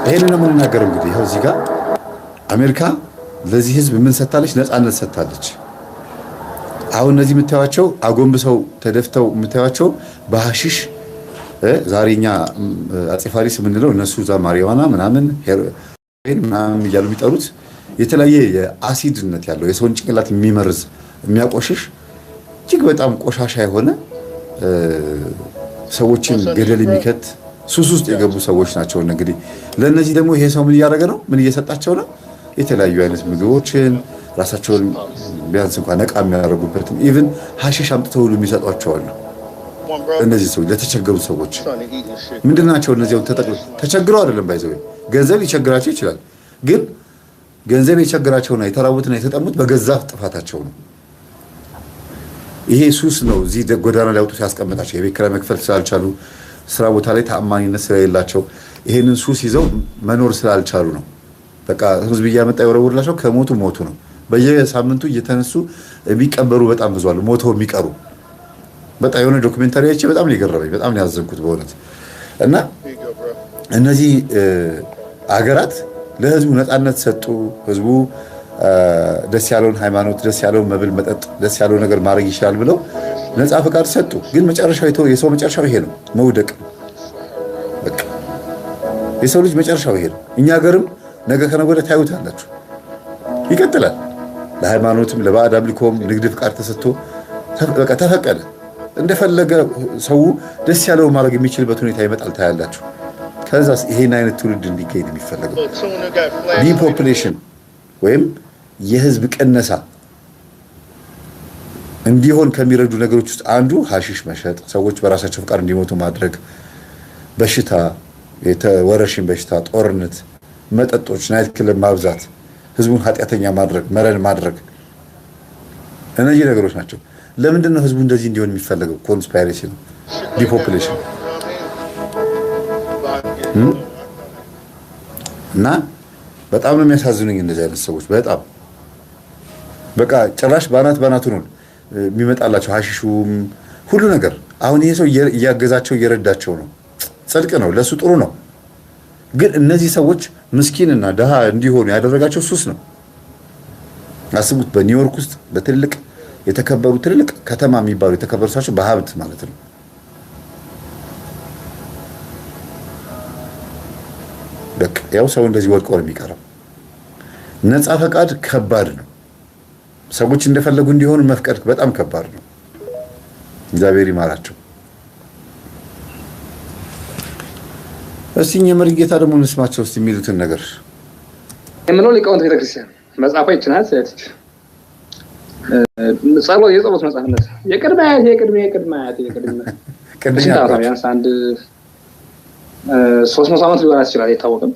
ይሄንን ነው የምንናገረው። እንግዲህ ይኸው እዚህ ጋር አሜሪካ ለዚህ ህዝብ ምን ሰጥታለች? ነፃነት ሰጥታለች። አሁን እነዚህ የምታዩቸው አጎንብሰው ተደፍተው የምታዩቸው በሐሺሽ ዛሬኛ አፄ ፋሪስ የምንለው እነሱ እዛ ማሪዋና ምናምን ሄሮይን ምናምን እያሉ የሚጠሩት የተለያየ የአሲድነት ያለው የሰውን ጭንቅላት የሚመርዝ የሚያቆሽሽ እጅግ በጣም ቆሻሻ የሆነ ሰዎችን ገደል የሚከት ሱስ ውስጥ የገቡ ሰዎች ናቸው። እንግዲህ ለነዚህ ደግሞ ይሄ ሰው ምን እያደረገ ነው? ምን እየሰጣቸው ነው? የተለያዩ አይነት ምግቦችን ራሳቸውን ቢያንስ እንኳን ነቃ የሚያደርጉበትን ኢቭን ሐሺሽ አምጥተው ሁሉ የሚሰጧቸው አሉ። እነዚህ ሰዎች ለተቸገሩ ሰዎች ምንድናቸው? እነዚህ ተቸግረው አይደለም ባይዘው ገንዘብ ሊቸግራቸው ይችላል። ግን ገንዘብ የቸግራቸውና የተራቡትና የተጠሙት በገዛ ጥፋታቸው ነው። ይሄ ሱስ ነው እዚህ ጎዳና ላይ አውጥቶ ሲያስቀምጣቸው የቤት ኪራይ መክፈል ስላልቻሉ፣ ስራ ቦታ ላይ ተአማኒነት ስለሌላቸው፣ ይሄንን ሱስ ይዘው መኖር ስላልቻሉ ነው። በቃ ህዝብ እያመጣ የወረወርላቸው ከሞቱ ሞቱ ነው። በየሳምንቱ እየተነሱ የሚቀበሩ በጣም ብዙ አሉ፣ ሞተው የሚቀሩ። በጣም የሆነ ዶክመንታሪ አይቼ በጣም ነው የገረመኝ፣ በጣም ነው ያዘንኩት በእውነት። እና እነዚህ አገራት ለህዝቡ ነፃነት ሰጡ። ህዝቡ ደስ ያለውን ሃይማኖት፣ ደስ ያለውን መብል መጠጥ፣ ደስ ያለውን ነገር ማድረግ ይችላል ብለው ነፃ ፈቃድ ሰጡ። ግን መጨረሻው የሰው መጨረሻው ይሄ ነው፣ መውደቅ። በቃ የሰው ልጅ መጨረሻው ይሄ ነው። እኛ ሀገርም ነገ ከነገ ወዲያ ታዩታላችሁ፣ ይቀጥላል። ለሃይማኖትም ለባዕድ አምልኮም ንግድ ፍቃድ ተሰጥቶ በቃ ተፈቀደ። እንደፈለገ ሰው ደስ ያለው ማድረግ የሚችልበት ሁኔታ ይመጣል፣ ታያላችሁ። ከዛስ ይሄን አይነት ትውልድ እንዲገኝ የሚፈለገው ዲፖፑሌሽን ወይም የህዝብ ቅነሳ እንዲሆን ከሚረዱ ነገሮች ውስጥ አንዱ ሐሺሽ መሸጥ፣ ሰዎች በራሳቸው ፍቃድ እንዲሞቱ ማድረግ፣ በሽታ፣ የተወረሽኝ በሽታ፣ ጦርነት፣ መጠጦች፣ ናይት ክለብ ማብዛት፣ ህዝቡን ኃጢአተኛ ማድረግ፣ መረን ማድረግ፣ እነዚህ ነገሮች ናቸው። ለምንድን ነው ህዝቡ እንደዚህ እንዲሆን የሚፈለገው? ኮንስፓይሬሲ ነው፣ ዲፖፑሌሽን እና በጣም ነው የሚያሳዝኑኝ እንደዚህ አይነት ሰዎች። በጣም በቃ ጭራሽ ባናቱ ነው የሚመጣላቸው ሐሺሹም ሁሉ ነገር። አሁን ይሄ ሰው እያገዛቸው እየረዳቸው ነው፣ ጽድቅ ነው፣ ለሱ ጥሩ ነው። ግን እነዚህ ሰዎች ምስኪንና ደሃ እንዲሆኑ ያደረጋቸው ሱስ ነው። አስቡት፣ በኒውዮርክ ውስጥ በትልቅ የተከበሩ ትልቅ ከተማ የሚባሉ የተከበሩ ሰዎች በሀብት ማለት ነው። በቃ ያው ሰው እንደዚህ ወድቆ ነው የሚቀረው። ነፃ ፈቃድ ከባድ ነው። ሰዎች እንደፈለጉ እንዲሆኑ መፍቀድ በጣም ከባድ ነው። እግዚአብሔር ይማራቸው። እስቲ የመሪ ጌታ ደግሞ እንስማቸው እስቲ የሚሉትን ነገር የምለው ሊቃውንት ቤተክርስቲያን መጽሐፏ ይችላል። ጸሎት የጸሎት መጽሐፍነት የቅድመ ቢያንስ አንድ 300 ዓመት ሊሆን ይችላል አይታወቅም።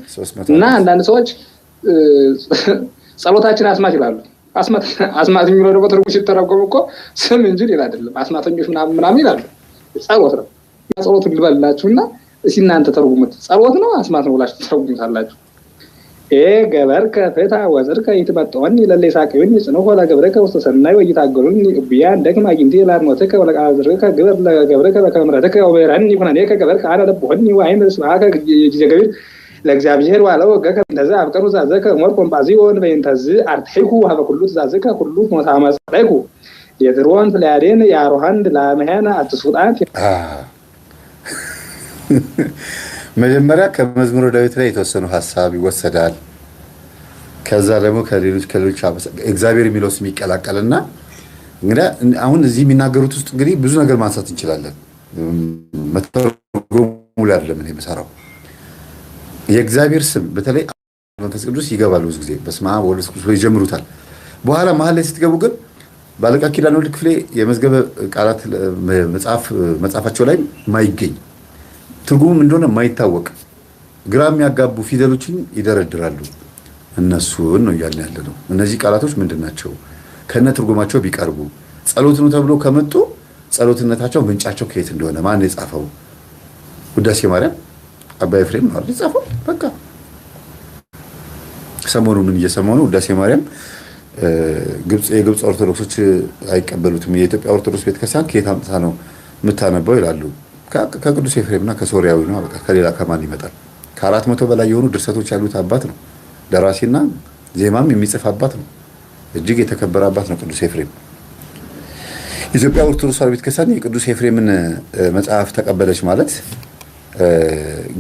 እና አንዳንድ ሰዎች ጸሎታችን አስማት ይላሉ። አስማት የሚለው ደግሞ ትርጉም ሲተረጎም እኮ ስም እንጂ ሌላ አይደለም። አስማተኞች ምናምን ይላሉ። ጸሎት ነው። ጸሎቱን ልበላችሁና እስኪ እናንተ ተርጉሙት። ጸሎት ነው አስማት ነው ብላችሁ ተርጉሙታላችሁ። ገበርከ ፍትሐ ወጽድቀ ይትመጠወኒ ለለይሳቀዩኒ ጽንሖ ለገብርከ ውስተ ሰናይ ወይታገሉኒ እብያን ደክማ አግኝቴ ላድሞትከ ወለቃዝርከ ግበር ለገብርከ በከመ ምሕረትከ ወበረኒ ኩነኔከ ገበርከ አነ ለብሖኒ ወአይምር ስምዓከ ጊዜ ገቢር ለእግዚአብሔር ዋለው ገከ እንደዛ አብቀሩ ዛዘከ ሞርኮም ባዚዮን በእንተዝ አርትሒኩ ሀበ ኩሉ ትዛዘከ ኩሉ ሞታ ማጽደቁ የድሮን ፍላዴን ያሮሃንድ ላመሃና አትሱጣት። መጀመሪያ ከመዝሙረ ዳዊት ላይ የተወሰኑ ሐሳብ ይወሰዳል። ከዛ ደግሞ ከሌሎች እግዚአብሔር የሚለው ስም ይቀላቀልና እንግዲህ አሁን እዚህ የሚናገሩት ውስጥ እንግዲህ ብዙ ነገር ማንሳት እንችላለን። መተርጎሙ ላይ አይደለም እኔ የምሰራው። የእግዚአብሔር ስም በተለይ መንፈስ ቅዱስ ይገባል ብዙ ጊዜ በስመ አብ ወወልድ ወመንፈስ ቅዱስ ይጀምሩታል። በኋላ መሀል ላይ ስትገቡ ግን ባለቃ ኪዳነ ወልድ ክፍሌ የመዝገበ ቃላት መጽሐፋቸው ላይ ማይገኝ ትርጉሙም እንደሆነ ማይታወቅ ግራ የሚያጋቡ ፊደሎችን ይደረድራሉ። እነሱን ነው እያልን ያለ ነው። እነዚህ ቃላቶች ምንድናቸው? ከነ ትርጉማቸው ቢቀርቡ ጸሎት ነው ተብሎ ከመጡ ጸሎትነታቸው ምንጫቸው ከየት እንደሆነ ማን የጻፈው? ውዳሴ ማርያም አባ ኤፍሬም ነው የጻፈው። በቃ ሰሞኑን ምን እየሰማሁ ነው? ውዳሴ ማርያም የግብፅ ኦርቶዶክሶች አይቀበሉትም። የኢትዮጵያ ኦርቶዶክስ ቤተክርስቲያን ከየት አምጥታ ነው የምታነበው ይላሉ። ከቅዱስ ኤፍሬምና ከሶሪያዊ ነው። በቃ ከሌላ ከማን ይመጣል? ከ400 በላይ የሆኑ ድርሰቶች ያሉት አባት ነው። ደራሲና ዜማም የሚጽፍ አባት ነው። እጅግ የተከበረ አባት ነው ቅዱስ ኤፍሬም። ኢትዮጵያ ኦርቶዶክስ ተዋሕዶ ቤተክርስቲያን የቅዱስ ኤፍሬምን መጽሐፍ ተቀበለች ማለት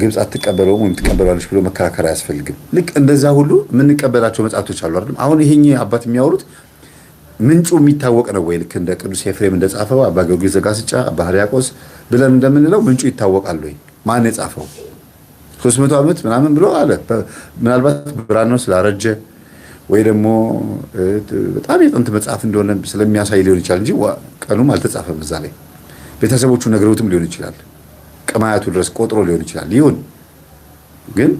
ግብጽ አትቀበለውም ወይም ትቀበላለች ብሎ መከራከር አያስፈልግም። ልክ እንደዛ ሁሉ የምንቀበላቸው መጽሐፍቶች አሉ አይደል? አሁን ይሄኝ አባት የሚያወሩት ምንጩ የሚታወቅ ነው ወይ? ልክ እንደ ቅዱስ ኤፍሬም እንደጻፈው አባ ጊዮርጊስ ዘጋስጫ፣ አባ ሕርያቆስ ብለን እንደምንለው ምንጩ ይታወቃል ወይ? ማን የጻፈው 300 ዓመት ምናምን ብሎ አለ። ምናልባት ብራናው ስላረጀ ወይ ደግሞ በጣም የጥንት መጽሐፍ እንደሆነ ስለሚያሳይ ሊሆን ይችላል እንጂ ቀኑም አልተጻፈም እዛ ላይ። ቤተሰቦቹ ነግረውትም ሊሆን ይችላል። ቀማያቱ ድረስ ቆጥሮ ሊሆን ይችላል። ይሁን ግን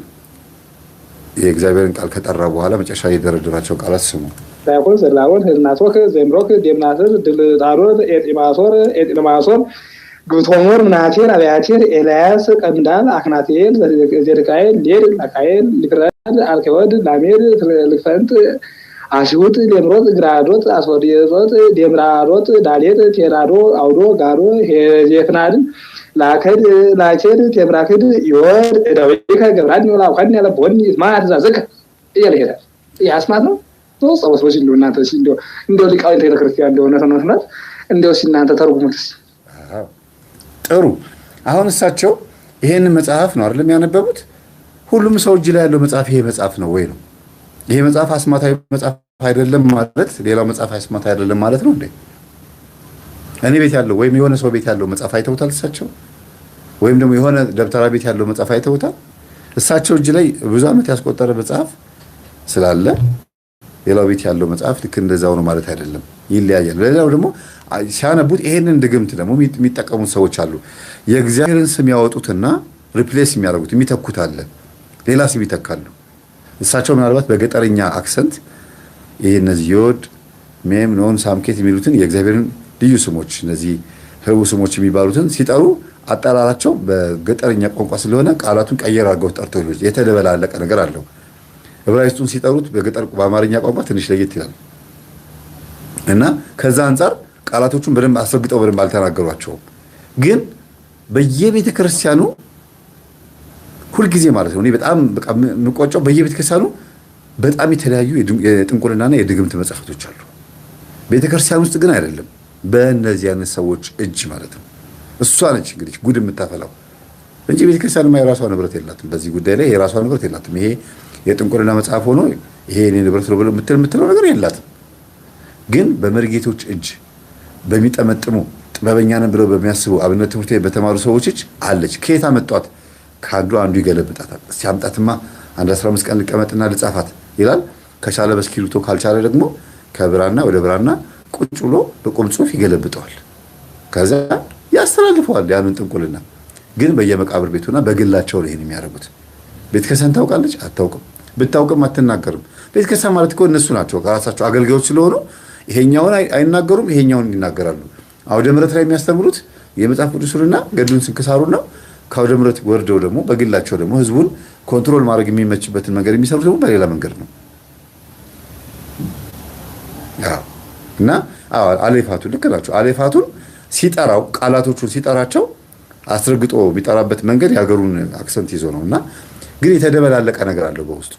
የእግዚአብሔርን ቃል ከጠራ በኋላ መጨረሻ የደረደራቸው ቃላት ስሙ። ያቆን ዘላወን ህዝናቶክ ዘምሮክ ዴምናትር ድልጣሮት ኤጢማሶር ኤጢማሶር ግብቶሞር ምናቴር አብያቴር ኤልያስ ቀምዳል አክናቴል ዘርቃኤል ሌድ ለቃኤል ልክራድ አልከወድ ላሜድ ልክፈንት አሽውጥ ሌምሮት ግራዶት አስወዲዮት ዴምራዶት ዳሌት ቴራዶ አውዶ ጋዶ ሄዜፍናድ ላከድ ላከድ ቴብራክድ ይወድ ዳዊከ ገብራድ ነው ላውካን ያለቦን ማት ዛዘከ ይያለሄዳ ያስማት ነው ተወሰወስ ወሽ እንደው እናንተ እንደው ሊቃውንተ ቤተክርስቲያን እንደሆነ ተነስናት እንደው እናንተ ተርጉሙት። ጥሩ። አሁን እሳቸው ይሄንን መጽሐፍ ነው አይደለም ያነበቡት? ሁሉም ሰው እጅ ላይ ያለው መጽሐፍ ይሄ መጽሐፍ ነው ወይ ነው? ይሄ መጽሐፍ አስማታዊ መጽሐፍ አይደለም ማለት ሌላው መጽሐፍ አስማታዊ አይደለም ማለት ነው እንዴ? እኔ ቤት ያለው ወይም የሆነ ሰው ቤት ያለው መጽሐፍ አይተውታል እሳቸው? ወይም ደግሞ የሆነ ደብተራ ቤት ያለው መጽሐፍ አይተውታል? እሳቸው እጅ ላይ ብዙ ዓመት ያስቆጠረ መጽሐፍ ስላለ ሌላው ቤት ያለው መጽሐፍ ልክ እንደዛው ነው ማለት አይደለም፣ ይለያያል። ሌላው ደግሞ ሲያነቡት ይሄንን ድግምት ደግሞ የሚጠቀሙት ሰዎች አሉ። የእግዚአብሔርን ስም ያወጡትና ሪፕሌስ የሚያደርጉት የሚተኩት አለ፣ ሌላ ስም ይተካሉ። እሳቸው ምናልባት በገጠረኛ አክሰንት ይሄ እነዚህ ዮድ ሜም ኖን ሳምኬት የሚሉትን የእግዚአብሔርን ልዩ ስሞች እነዚህ ህቡ ስሞች የሚባሉትን ሲጠሩ አጠራራቸው በገጠረኛ ቋንቋ ስለሆነ ቃላቱን ቀየር አድርገው ጠርተው የተደበላለቀ ነገር አለው። ዕብራይስጡን ሲጠሩት በአማርኛ ቋንቋ ትንሽ ለየት ይላል እና ከዛ አንጻር ቃላቶቹን በደንብ አስረግጠው በደንብ አልተናገሯቸውም። ግን በየቤተ ክርስቲያኑ ሁልጊዜ ማለት ነው እኔ በጣም በቃ የምቆጨው በየቤተ ክርስቲያኑ በጣም የተለያዩ የጥንቁልናና የድግምት መጽሐፍቶች አሉ። ቤተ ክርስቲያን ውስጥ ግን አይደለም፣ በእነዚህ አይነት ሰዎች እጅ ማለት ነው። እሷ ነች እንግዲህ ጉድ የምታፈላው እንጂ ቤተ ክርስቲያንማ የራሷ ንብረት የላትም። በዚህ ጉዳይ ላይ የራሷ ንብረት የላትም። ይሄ የጥንቁልና መጽሐፍ ሆኖ ይሄ የኔ ንብረት ነው ብሎ የምትለው ነገር የላትም። ግን በመርጌቶች እጅ በሚጠመጥሙ ጥበበኛ ነን ብለው በሚያስቡ አብነት ትምህርት ቤት በተማሩ ሰዎች እጅ አለች። ከየት አመጧት? ከአንዱ አንዱ ይገለብጣታል። እስቲ አምጣትማ አንድ 15 ቀን ልቀመጥና ልጻፋት ይላል። ከቻለ በስኪሪቶ ካልቻለ ደግሞ ከብራና ወደ ብራና ቁጭ ብሎ በቁም ጽሑፍ ይገለብጠዋል። ከዛ ያስተላልፈዋል ያንን ጥንቁልና። ግን በየመቃብር ቤቱና በግላቸው ነው ይሄን የሚያደርጉት። ቤተክርስቲያን ታውቃለች? አታውቅም። ብታውቅም አትናገርም። ቤተክርስቲያን ማለት እኮ እነሱ ናቸው ከራሳቸው አገልጋዮች ስለሆኑ ይሄኛውን አይናገሩም፣ ይሄኛውን ይናገራሉ። አውደ ምሕረት ላይ የሚያስተምሩት የመጽሐፍ ቅዱስንና ገድሉን ስንክሳሩን ነው። ከአውደ ምሕረት ወርደው ደግሞ በግላቸው ደግሞ ህዝቡን ኮንትሮል ማድረግ የሚመችበትን መንገድ የሚሰሩት ደግሞ በሌላ መንገድ ነው። እና አሌፋቱን ልክ ናቸው። አሌፋቱን ሲጠራው ቃላቶቹን ሲጠራቸው አስረግጦ የሚጠራበት መንገድ የሀገሩን አክሰንት ይዞ ነው። እና ግን የተደበላለቀ ነገር አለው በውስጡ።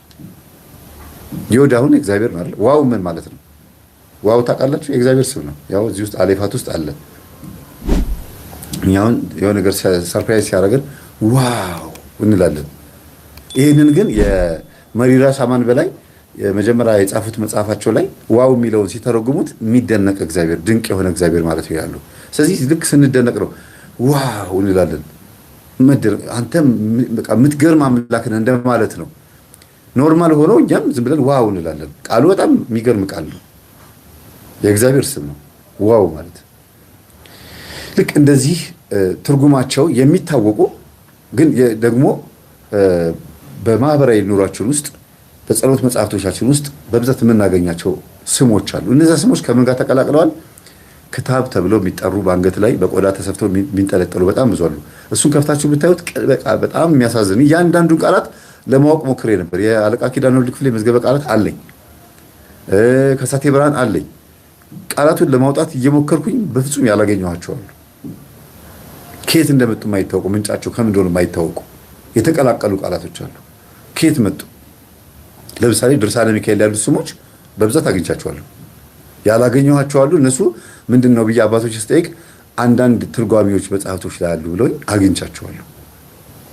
ይሁዳ አሁን እግዚአብሔር ነው አይደል? ዋው ምን ማለት ነው? ዋው ታውቃላችሁ? የእግዚአብሔር ስም ነው። ያው እዚህ ውስጥ አሌፋት ውስጥ አለ። እኛውን የሆነ ነገር ሰርፕራይዝ ሲያደርገን ዋው እንላለን። ይህንን ግን የመሪራ ሳማን በላይ የመጀመሪያ የጻፉት መጽሐፋቸው ላይ ዋው የሚለውን ሲተረጉሙት የሚደነቅ እግዚአብሔር፣ ድንቅ የሆነ እግዚአብሔር ማለት ይላሉ። ስለዚህ ልክ ስንደነቅ ነው ዋው እንላለን። አንተ በቃ የምትገርም አምላክ ነህ እንደማለት ነው። ኖርማል ሆኖ እኛም ዝም ብለን ዋው እንላለን። ቃሉ በጣም የሚገርም ቃል ነው። የእግዚአብሔር ስም ነው ዋው ማለት። ልክ እንደዚህ ትርጉማቸው የሚታወቁ ግን ደግሞ በማህበራዊ ኑሯችን ውስጥ በጸሎት መጽሐፍቶቻችን ውስጥ በብዛት የምናገኛቸው ስሞች አሉ። እነዚያ ስሞች ከምን ጋር ተቀላቅለዋል? ክታብ ተብለው የሚጠሩ በአንገት ላይ በቆዳ ተሰፍተው የሚንጠለጠሉ በጣም ብዙ አሉ። እሱን ከፍታችሁ ብታዩት በጣም የሚያሳዝን እያንዳንዱን ቃላት ለማወቅ ሞክሬ ነበር። የአለቃ ኪዳነ ወልድ ክፍሌ መዝገበ ቃላት አለኝ፣ ከሳቴ ብርሃን አለኝ። ቃላቱን ለማውጣት እየሞከርኩኝ በፍጹም ያላገኘኋቸው አሉ። ከየት እንደመጡ የማይታወቁ ምንጫቸው ከምን እንደሆነ የማይታወቁ የተቀላቀሉ ቃላቶች አሉ። ከየት መጡ? ለምሳሌ ድርሳነ ሚካኤል ያሉት ስሞች በብዛት አግኝቻቸዋለሁ። ያላገኘኋቸው አሉ። እነሱ ምንድን ነው ብዬ አባቶች ስጠይቅ አንዳንድ ትርጓሚዎች መጽሐፍቶች ላይ አሉ ብለውኝ አግኝቻቸዋለሁ።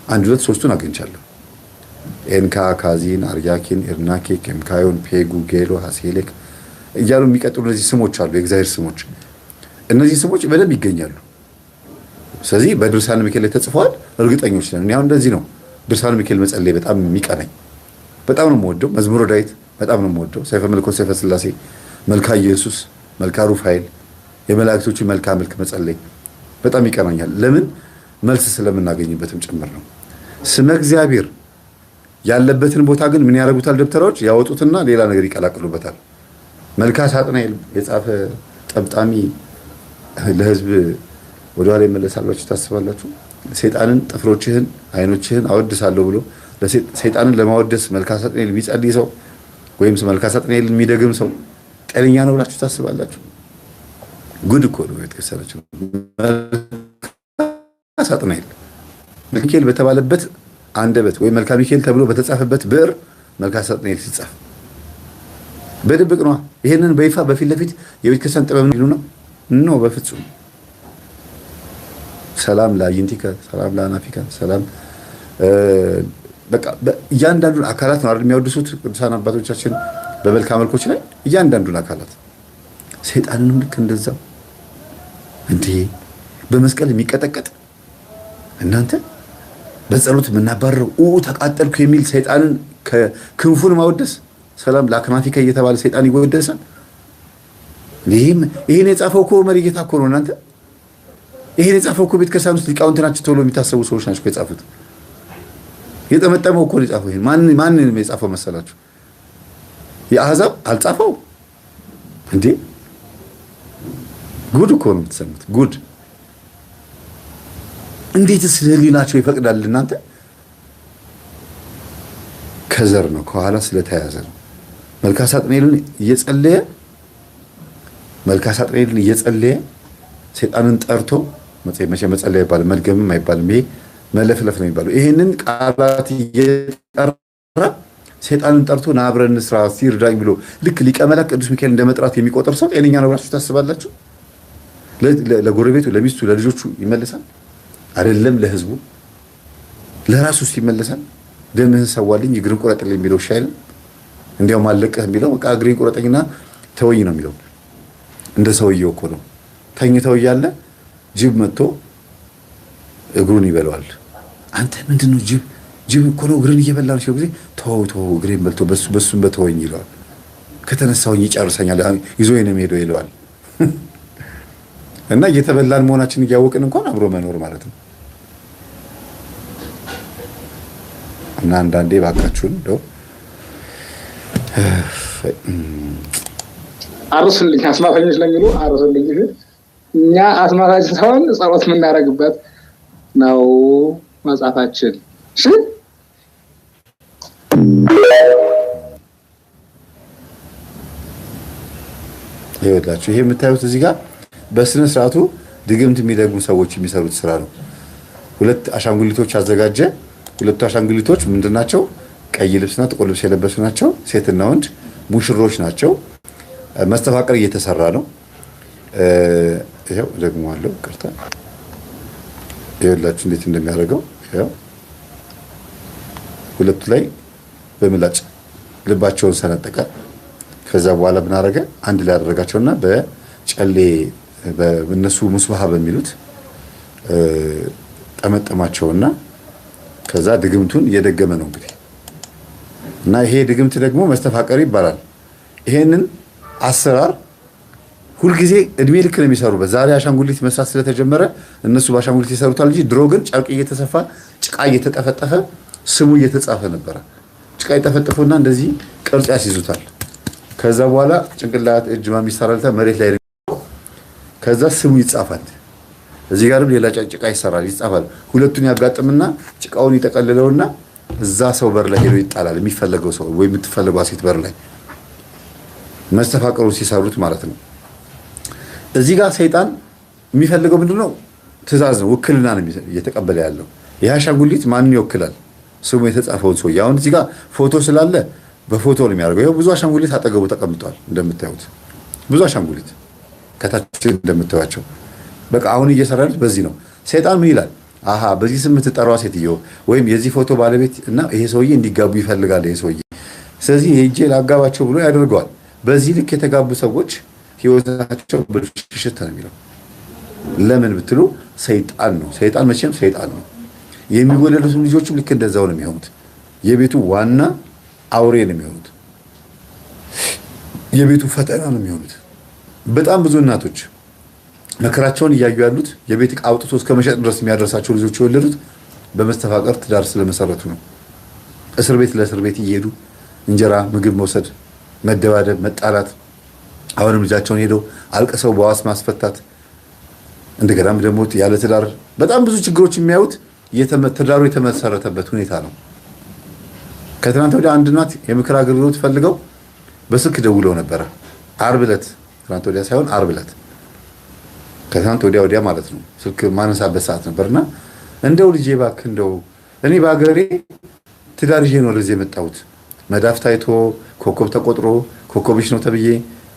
1 2 3ቱን አግኝቻለሁ። ኤንካ፣ ካዚን፣ አርያኪን፣ ኤርናኬ፣ ኬምካዮን፣ ፔጉ፣ ጌሎ፣ ሀሴሌክ እያሉ የሚቀጥሉ እነዚህ ስሞች አሉ፣ የእግዚአብሔር ስሞች። እነዚህ ስሞች በደንብ ይገኛሉ። ስለዚህ በድርሳነ ሚካኤል ላይ ተጽፈዋል፣ እርግጠኞች ነን። እኔ አሁን እንደዚህ ነው ድርሳነ ሚካኤል መጸለይ በጣም የሚቀናኝ፣ በጣም ነው የምወደው። መዝሙረ ዳዊት በጣም ነው የምወደው። ሰይፈ መለኮት፣ ሰይፈ ስላሴ፣ መልካ ኢየሱስ፣ መልካ ሩፋኤል፣ የመላእክቶቹ መልካ መልክ መጸለይ በጣም ይቀናኛል። ለምን? መልስ ስለምናገኝበትም ጭምር ነው። ስመ እግዚአብሔር ያለበትን ቦታ ግን ምን ያደርጉታል? ደብተራዎች ያወጡትና ሌላ ነገር ይቀላቅሉበታል። መልካ ሳጥናኤል የጻፈ ጠብጣሚ ለሕዝብ ወደኋላ ይመለሳላችሁ ታስባላችሁ? ሰይጣንን ጥፍሮችህን አይኖችህን አወድሳለሁ ብሎ ሰይጣንን ለማወደስ መልካ ሳጥናኤል የሚጸልይ ሰው ወይም መልካ ሳጥናኤል የሚደግም ሰው ጤነኛ ነው ብላችሁ ታስባላችሁ? ጉድ እኮ ነው የተከሰረችው። መልካ ሳጥናኤል ሚካኤል በተባለበት አንደበት ወይ መልካ ሚካኤል ተብሎ በተጻፈበት ብዕር መልካ ሳጥናኤል ሲጻፍ በድብቅ ነው። ይሄንን በይፋ በፊት ለፊት የቤተ ክርስቲያን ጥበብ ነው ነው በፍጹም። ሰላም ለአይንቲከ፣ ሰላም ለአናፊከ፣ ሰላም በቃ እያንዳንዱን አካላት ነው አይደል የሚያወድሱት ቅዱሳን አባቶቻችን በመልካ መልኮች ላይ እያንዳንዱን አካላት። ሰይጣንንም ልክ እንደዛው እንዴ በመስቀል የሚቀጠቀጥ እናንተ በጸሎት የምናባረረው ተቃጠልኩ የሚል ሰይጣንን ክንፉን ማወደስ። ሰላም ለአክናፊከ እየተባለ ሰይጣን ይወደሳል። ይሄን የጻፈው እኮ መሪጌታ እኮ ነው እናንተ። ይሄን የጻፈው እኮ ቤተክርስቲያን ውስጥ ሊቃውንት ናቸው ተብሎ የሚታሰቡ ሰዎች ናቸው የጻፉት። የጠመጠመው እኮ ነው የጻፈው። ይሄን ማንን የጻፈው መሰላችሁ? የአሕዛብ አልጻፈው እንዴ? ጉድ እኮ ነው የምትሰሙት፣ ጉድ። እንዴትስ ህሊናቸው ይፈቅዳል እናንተ? ከዘር ነው ከኋላ ስለተያዘ ነው። መልካ ሳጥናኤልን እየጸለየ ሰይጣንን ጠርቶ መቼ መጸለይ አይባልም፣ መድገምም አይባልም። ይሄ መለፍለፍ ነው የሚባለው። ይሄንን ቃላት እየጠራ ሰይጣንን ጠርቶ ና አብረን እንስራ ሲርዳኝ ብሎ ልክ ሊቀ መላእክት ቅዱስ ሚካኤል እንደመጥራት የሚቆጠር ሰው ጤነኛ ነው ብላችሁ ታስባላችሁ? ለጎረቤቱ፣ ለሚስቱ፣ ለልጆቹ ይመለሳል አይደለም? ለህዝቡ ለራሱስ ይመለሳል? ደምህን ሰዋልኝ እግርን ቁረጥልኝ የሚለው እሺ አይልም? እንዲያውም አለቀህ የሚለው በቃ እግሬን ቁረጠኝና ተወኝ ነው የሚለው። እንደ ሰውየው እኮ ነው። ተኝተው እያለ ጅብ መጥቶ እግሩን ይበለዋል። አንተ ምንድነው ጅብ እኮ ነው እግርን እየበላ ነው ሲለው ጊዜ ተው እግሬን በልቶ በሱም በተወኝ ይለዋል። ከተነሳውኝ ይጨርሰኛል ይዞኝ ነው የሚሄደው ይለዋል። እና እየተበላን መሆናችን እያወቅን እንኳን አብሮ መኖር ማለት ነው። እና አንዳንዴ ባካችሁን እንደው አርሱልኝ አስማተኞች ለሚሉ አርሱልኝ። እኛ አስማታችን ሳይሆን ጸሎት የምናደርግበት ነው መጽሐፋችን። እሺ ይኸውላችሁ ይሄ የምታዩት እዚህ ጋር በስነ ስርዓቱ ድግምት የሚደግሙ ሰዎች የሚሰሩት ስራ ነው። 2 አሻንጉሊቶች አዘጋጀ። 2ቱ አሻንጉሊቶች ምንድናቸው? ቀይ ልብስና ጥቁር ልብስ የለበሱ ናቸው። ሴትና ወንድ ሙሽሮች ናቸው። መስተፋቅር እየተሰራ ነው። ይሄው ደግሞ አለው ቅርታ ይኸውላችሁ እንዴት እንደሚያደርገው ይሄው 2ቱ ላይ በምላጭ ልባቸውን ሰነጠቀ። ከዛ በኋላ ምን አደረገ? አንድ ላይ አደረጋቸውና በጨሌ በእነሱ ሙስባሃ በሚሉት ጠመጠማቸውና ከዛ ድግምቱን እየደገመ ነው እንግዲህ። እና ይሄ ድግምት ደግሞ መስተፋቀር ይባላል። ይሄንን አሰራር ሁልጊዜ እድሜ ልክ ነው የሚሰሩበት። ዛሬ አሻንጉሊት መስራት ስለተጀመረ እነሱ በአሻንጉሊት ይሰሩታል እንጂ ድሮ ግን ጨርቅ እየተሰፋ ጭቃ እየተጠፈጠፈ ስሙ እየተጻፈ ነበረ። ጭቃ ይጠፈጥፉና እንደዚህ ቅርጽ ያስይዙታል። ከዛ በኋላ ጭንቅላት እጅ ማም ይሰራልታ መሬት ላይ ከዛ ስሙ ይጻፋል። እዚህ ጋርም ሌላ ጭቃ ይሰራል ይጻፋል። ሁለቱን ያጋጥምና ጭቃውን ይጠቀልለውና እዛ ሰው በር ላይ ሄዶ ይጣላል። የሚፈለገው ሰው ወይ የምትፈልገው ሴት በር ላይ መስተፋቅሩን ሲሰሩት ማለት ነው። እዚህ ጋር ሰይጣን የሚፈልገው ምንድነው? ትእዛዝ ነው፣ ውክልና ነው እየተቀበለ ያለው። ይህ አሻንጉሊት ማንን ይወክላል? ስሙ የተጻፈውን ሰውዬ አሁን እዚህ ጋር ፎቶ ስላለ በፎቶ ነው የሚያደርገው። ይኸው ብዙ አሻንጉሊት አጠገቡ ተቀምጧል እንደምታዩት፣ ብዙ አሻንጉሊት ከታች እንደምታዩቸው። በቃ አሁን እየሰራሉት በዚህ ነው። ሰይጣን ምን ይላል? አሃ በዚህ ስም የምትጠራዋ ሴትዮ ወይም የዚህ ፎቶ ባለቤት እና ይሄ ሰውዬ እንዲጋቡ ይፈልጋል ይሄ ሰውዬ፣ ስለዚህ ሄጄ ላጋባቸው ብሎ ያደርገዋል። በዚህ ልክ የተጋቡ ሰዎች ህይወታቸው ብልሽት ነው የሚለው። ለምን ብትሉ ሰይጣን ነው። ሰይጣን መቼም ሰይጣን ነው። የሚወለዱት ልጆችም ልክ እንደዛው ነው የሚሆኑት። የቤቱ ዋና አውሬ ነው የሚሆኑት። የቤቱ ፈተና ነው የሚሆኑት። በጣም ብዙ እናቶች መከራቸውን እያዩ ያሉት የቤት ዕቃ አውጥቶ እስከ መሸጥ ድረስ የሚያደርሳቸው ልጆች የወለዱት በመስተፋቀር ትዳር ስለመሰረቱ ነው። እስር ቤት ለእስር ቤት እየሄዱ እንጀራ ምግብ መውሰድ፣ መደባደብ፣ መጣላት፣ አሁንም ልጃቸውን ሄደው አልቅሰው በዋስ ማስፈታት፣ እንደገናም ደግሞ ያለ ትዳር በጣም ብዙ ችግሮች የሚያዩት ትዳሩ የተመሰረተበት ሁኔታ ነው። ከትናንት ወዲያ አንድ እናት የምክር አገልግሎት ፈልገው በስልክ ደውለው ነበረ። ዓርብ ዕለት ትናንት ወዲያ ሳይሆን ዓርብ ዕለት ከትናንት ወዲያ ማለት ነው። ስልክ ማነሳበት ሰዓት ነበርና እንደው ልጄ እባክህ እንደው እኔ በአገሬ ትዳር ይዤ ነው ለዚህ የመጣሁት። መዳፍ ታይቶ ኮከብ ተቆጥሮ ኮከብሽ ነው ተብዬ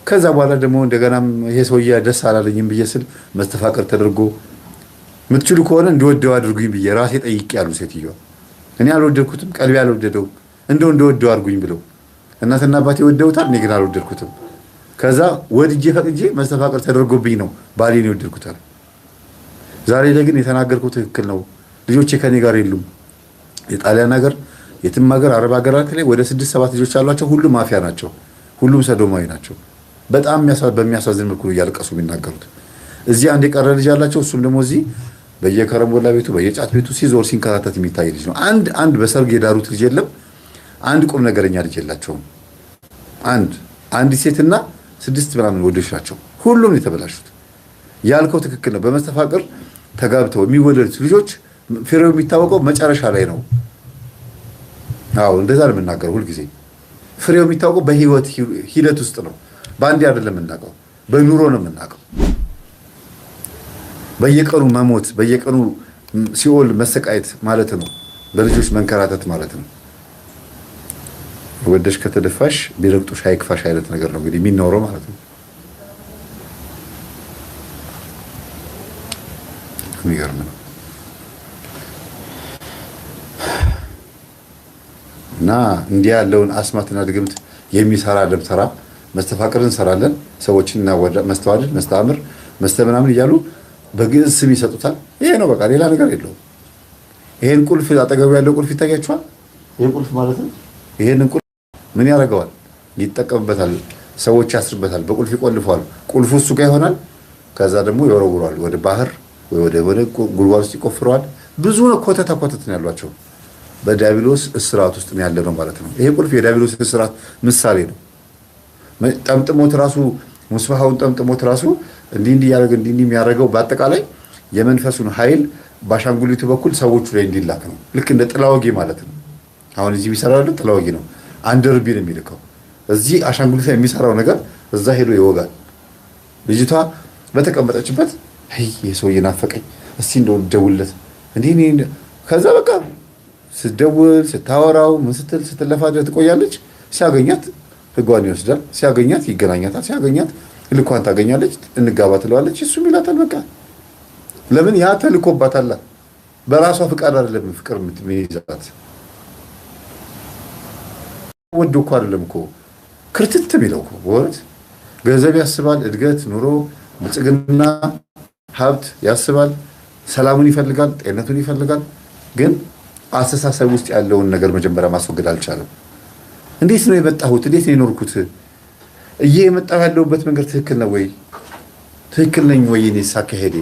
ከዛ በኋላ ደግሞ እንደገናም ይሄ ሰውዬ ደስ አላለኝም ብዬ ስል መስተፋቀር ተደርጎ ምትችሉ ከሆነ እንድወደው አድርጉኝ ብዬ ራሴ ጠይቄ ያሉ ሴትዮዋ። እኔ አልወደድኩትም፣ ቀልቤ አልወደደው፣ እንደወደው አድርጉኝ ብለው እናትና አባቴ ወደውታል፣ እኔ ግን አልወደድኩትም። ከዛ ወድጄ ፈቅጄ መስተፋቀር ተደርጎብኝ ነው ባሌን ይወደድኩታል። ዛሬ ላይ ግን የተናገርኩት ትክክል ነው። ልጆቼ ከኔ ጋር የሉም። የጣሊያን ሀገር የትም ሀገር አረብ ሀገራት ላይ ወደ 6-7 ልጆች አሏቸው። ሁሉም ማፊያ ናቸው። ሁሉም ሰዶማዊ ናቸው። በጣም በሚያሳዝን መልኩ እያለቀሱ የሚናገሩት። እዚህ አንድ የቀረ ልጅ አላቸው። እሱም ደግሞ እዚህ በየከረምቦላ ቤቱ በየጫት ቤቱ ሲዞር ሲንከራተት የሚታይ ልጅ ነው። አንድ በሰርግ የዳሩት ልጅ የለም። አንድ ቁም ነገረኛ ልጅ የላቸውም። አንድ ሴትና 6 ምናምን ወንዶች ናቸው። ሁሉም የተበላሹት። ያልከው ትክክል ነው። በመስተፋቅር ተጋብተው የሚወለዱት ልጆች ፍሬው የሚታወቀው መጨረሻ ላይ ነው። አዎ እንደዛ ነው የምናገረው ሁልጊዜ። ፍሬው የሚታወቀው በህይወት ሂደት ውስጥ ነው። በአንዴ አይደለም የምናውቀው፣ በኑሮ ነው የምናውቀው። በየቀኑ መሞት፣ በየቀኑ ሲኦል መሰቃየት ማለት ነው። በልጆች መንከራተት ማለት ነው። ወደሽ ከተደፋሽ ቢረግጡሽ አይክፋሽ አይነት ነገር ነው እንግዲህ የሚኖረው ማለት ነው። የሚገርም ነው። እና እንዲህ ያለውን አስማትና ድግምት የሚሰራ ደብተራ መስተፋቅር እንሰራለን፣ ሰዎችን መስተዋድድ፣ መስተአምር፣ ምናምን እያሉ በግዕዝ ስም ይሰጡታል። ይሄ ነው በቃ፣ ሌላ ነገር የለውም። ይሄን ቁልፍ አጠገቡ ያለው ቁልፍ ይታያችኋል። ይሄ ቁልፍ ማለት ነው። ይሄንን ቁልፍ ምን ያደርገዋል? ይጠቀምበታል። ሰዎች ያስርበታል። በቁልፍ ይቆልፈዋል። ቁልፉ እሱ ጋር ይሆናል። ከዛ ደግሞ ይወረውረዋል ወደ ባህር ወይ ወደ ጉድጓድ ውስጥ ይቆፍረዋል። ብዙ ኮተታ ኮተት ነው ያሏቸው። በዲያብሎስ እስራት ውስጥ ያለ ነው ማለት ነው። ይሄ ቁልፍ የዲያብሎስ እስራት ምሳሌ ነው። ጠምጥሞት ራሱ ሙስባሃውን ጠምጥሞት ራሱ እንዲህ ያደርግ እንዲህ የሚያደርገው በአጠቃላይ የመንፈሱን ኃይል በአሻንጉሊቱ በኩል ሰዎቹ ላይ እንዲላክ ነው። ልክ እንደ ጥላወጊ ማለት ነው። አሁን እዚህ የሚሰራው ጥላወጊ ነው። አንደርቢ ነው የሚልከው። እዚህ አሻንጉሊት ላይ የሚሰራው ነገር እዛ ሄዶ ይወጋል። ልጅቷ በተቀመጠችበት የሰውዬ ናፈቀኝ እስቲ እንደው ደውልለት እንዲህ ከዛ በቃ ስትደውል ስታወራው ምን ስትል ስትለፋደር ትቆያለች። ሲያገኛት ህጓን ይወስዳል። ሲያገኛት ይገናኛታል። ሲያገኛት ልኳን ታገኛለች። እንጋባ ትለዋለች። እሱም ይላታል። በቃ ለምን ያ ተልኮባታል። በራሷ ፍቃድ አይደለም ፍቅር የምትይዛት። ወዶ እኮ አይደለም እኮ ክርትት የሚለው እኮ በእውነት ገንዘብ ያስባል። እድገት፣ ኑሮ፣ ብልጽግና፣ ሀብት ያስባል። ሰላሙን ይፈልጋል። ጤንነቱን ይፈልጋል። ግን አስተሳሰብ ውስጥ ያለውን ነገር መጀመሪያ ማስወገድ አልቻለም። እንዴት ነው የመጣሁት? እንዴት ነው የኖርኩት? የመጣሁ ያለሁበት መንገድ ትክክል ነው ወይ? ትክክል ነኝ ወይ? እኔ ሳካሄዴ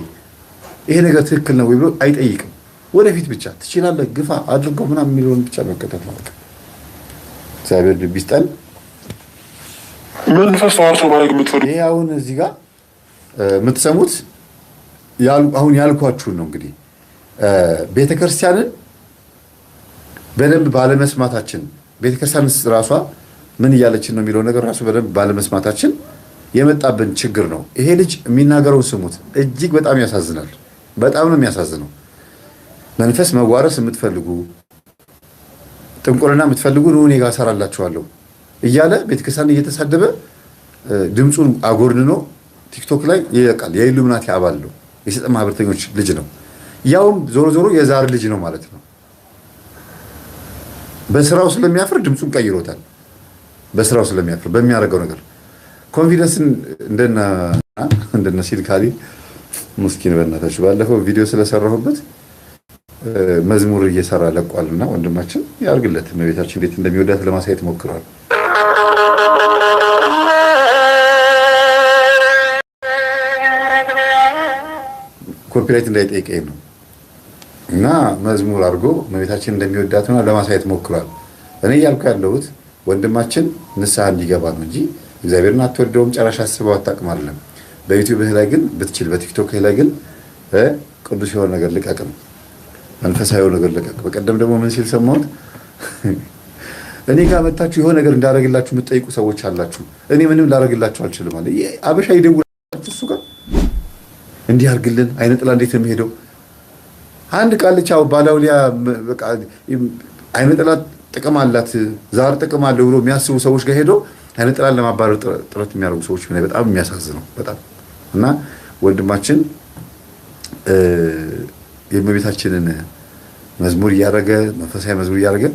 ይሄ ነገር ትክክል ነው ወይ ብሎ አይጠይቅም። ወደፊት ብቻ ትችላለህ፣ ግፋ፣ አድርገው ምናምን የሚለውን ብቻ መከተል ነው። እግዚአብሔር ልብ ይስጠን። መንፈስ አርሶ ማድረግ የምትፈልጉ ይሄ አሁን እዚህ ጋር የምትሰሙት አሁን ያልኳችሁን ነው። እንግዲህ ቤተክርስቲያንን በደንብ ባለመስማታችን ቤተክርስቲያን ራሷ ምን እያለችን ነው የሚለው ነገር ራሱ በደንብ ባለመስማታችን የመጣብን ችግር ነው። ይሄ ልጅ የሚናገረውን ስሙት። እጅግ በጣም ያሳዝናል። በጣም ነው የሚያሳዝነው። መንፈስ መዋረስ የምትፈልጉ ጥንቆልና የምትፈልጉ ነው እኔ ጋር እሰራላችኋለሁ እያለ ቤተክርስቲያን እየተሳደበ ድምፁን አጎርንኖ ቲክቶክ ላይ ይለቃል። የኢሉሚናቲ አባል ነው፣ የሰይጣን ማህበረተኞች ልጅ ነው። ያውም ዞሮ ዞሮ የዛር ልጅ ነው ማለት ነው። በስራው ስለሚያፍር ድምፁን ቀይሮታል። በስራው ስለሚያፍር በሚያደርገው ነገር ኮንፊደንስን እንደነ ሲልካሊ ምስኪን በእናታችሁ ባለፈው ቪዲዮ ስለሰራሁበት መዝሙር እየሰራ ለቋልና ወንድማችን ያርግለት። እመቤታችን እንዴት እንደሚወዳት ለማሳየት ሞክሯል። ኮፒራይት እንዳይጠይቀኝ ነው እና መዝሙር አድርጎ እመቤታችን እንደሚወዳትና ለማሳየት ሞክሯል። እኔ እያልኩ ያለሁት ወንድማችን ንስሐ እንዲገባ ነው እንጂ እግዚአብሔርን አትወደውም ጨራሽ አስበው አታውቅም አይደለም። በዩቲዩብህ ላይ ግን ብትችል፣ በቲክቶክህ ላይ ግን ቅዱስ የሆነ ነገር ልቀቅም፣ መንፈሳዊ ነገር ልቀቅ። በቀደም ደግሞ ምን ሲል ሰማሁት? እኔ ጋር መታችሁ የሆነ ነገር እንዳደረግላችሁ የምትጠይቁ ሰዎች አላችሁ፣ እኔ ምንም ላደረግላችሁ አልችልም አለ። አበሻ ይደውላችሁ እሱ ጋር እንዲህ አድርግልን፣ አይነ ጥላ እንዴት ነው የሚሄደው? አንድ ቃልቻ ባላውሊያ በቃ አይነ ጥላ ጥቅም አላት፣ ዛር ጥቅም አለው ብሎ የሚያስቡ ሰዎች ጋር ሄዶ አይነ ጥላን ለማባረር ጥረት የሚያደርጉ ሰዎች በጣም የሚያሳዝነው በጣም እና ወንድማችን የእመቤታችንን መዝሙር እያደረገ መንፈሳዊ መዝሙር እያደረገ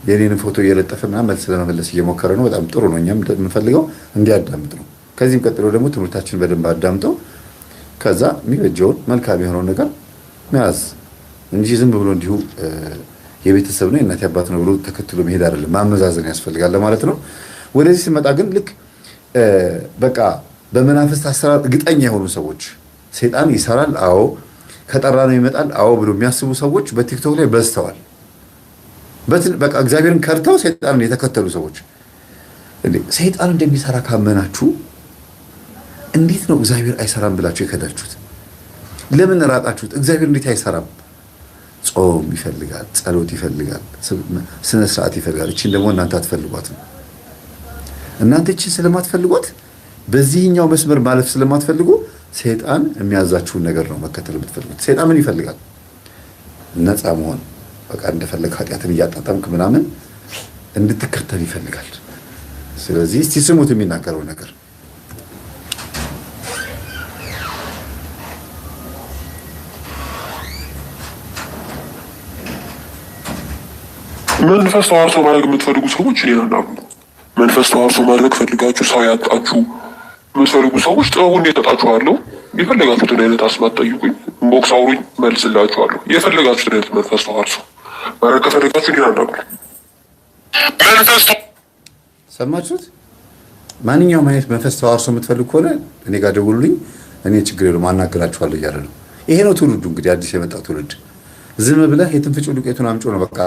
የኔን ፎቶ እየለጠፈ ምናምን መልስ ለመመለስ እየሞከረ ነው። በጣም ጥሩ ነው። እኛም የምንፈልገው እንዲያዳምጥ ነው። ከዚህም ቀጥሎ ደግሞ ትምህርታችን በደንብ አዳምጠው ከዛ የሚበጀውን መልካም የሆነውን ነገር መያዝ እንጂ ዝም ብሎ እንዲሁ የቤተሰብ ነው የእናት አባት ነው ብሎ ተከትሎ መሄድ አይደለም። ማመዛዘን ያስፈልጋል ማለት ነው። ወደዚህ ስመጣ ግን ልክ በቃ በመናፍስት አሰራር እርግጠኛ የሆኑ ሰዎች ሰይጣን ይሰራል፣ አዎ ከጠራ ነው ይመጣል፣ አዎ ብሎ የሚያስቡ ሰዎች በቲክቶክ ላይ በዝተዋል። በቃ እግዚአብሔርን ከርተው ሰይጣንን የተከተሉ ሰዎች ሰይጣን እንደሚሰራ ካመናችሁ እንዴት ነው እግዚአብሔር አይሰራም ብላችሁ የከዳችሁት? ለምን ራጣችሁት? እግዚአብሔር እንዴት አይሰራም? ጾም ይፈልጋል፣ ጸሎት ይፈልጋል፣ ስነ ስርዓት ይፈልጋል። እቺን ደግሞ እናንተ አትፈልጓትም። እናንተ እቺን ስለማትፈልጓት በዚህኛው መስመር ማለፍ ስለማትፈልጉ ሰይጣን የሚያዛችሁን ነገር ነው መከተል የምትፈልጉት። ሰይጣን ምን ይፈልጋል? ነፃ መሆን፣ በቃ እንደፈለግ ኃጢአትን እያጣጣምክ ምናምን እንድትከተል ይፈልጋል። ስለዚህ እስቲ ስሙት የሚናገረው ነገር። መንፈስ ተዋርሶ ማድረግ የምትፈልጉ ሰዎች እኔን አናግሩ። መንፈስ ተዋርሶ ማድረግ ፈልጋችሁ ሰው ያጣችሁ የምትፈልጉ ሰዎች ጥበቡን እሰጣችኋለሁ። የፈለጋችሁትን አይነት አስማት ጠይቁኝ፣ ቦክስ አውሩኝ፣ መልስላችኋለሁ። የፈለጋችሁትን አይነት መንፈስ ተዋርሶ ማድረግ ከፈለጋችሁ እኔን አናግሩ። ሰማችሁት? ማንኛውም አይነት መንፈስ ተዋርሶ የምትፈልጉ ከሆነ እኔ ጋር ደውሉልኝ፣ እኔ ችግር የለውም አናግራችኋለሁ እያለ ነው። ይሄ ነው ትውልዱ እንግዲህ አዲስ የመጣው ትውልድ። ዝም ብለህ የትንፍጩ ዱቄቱን አምጮ ነው በቃ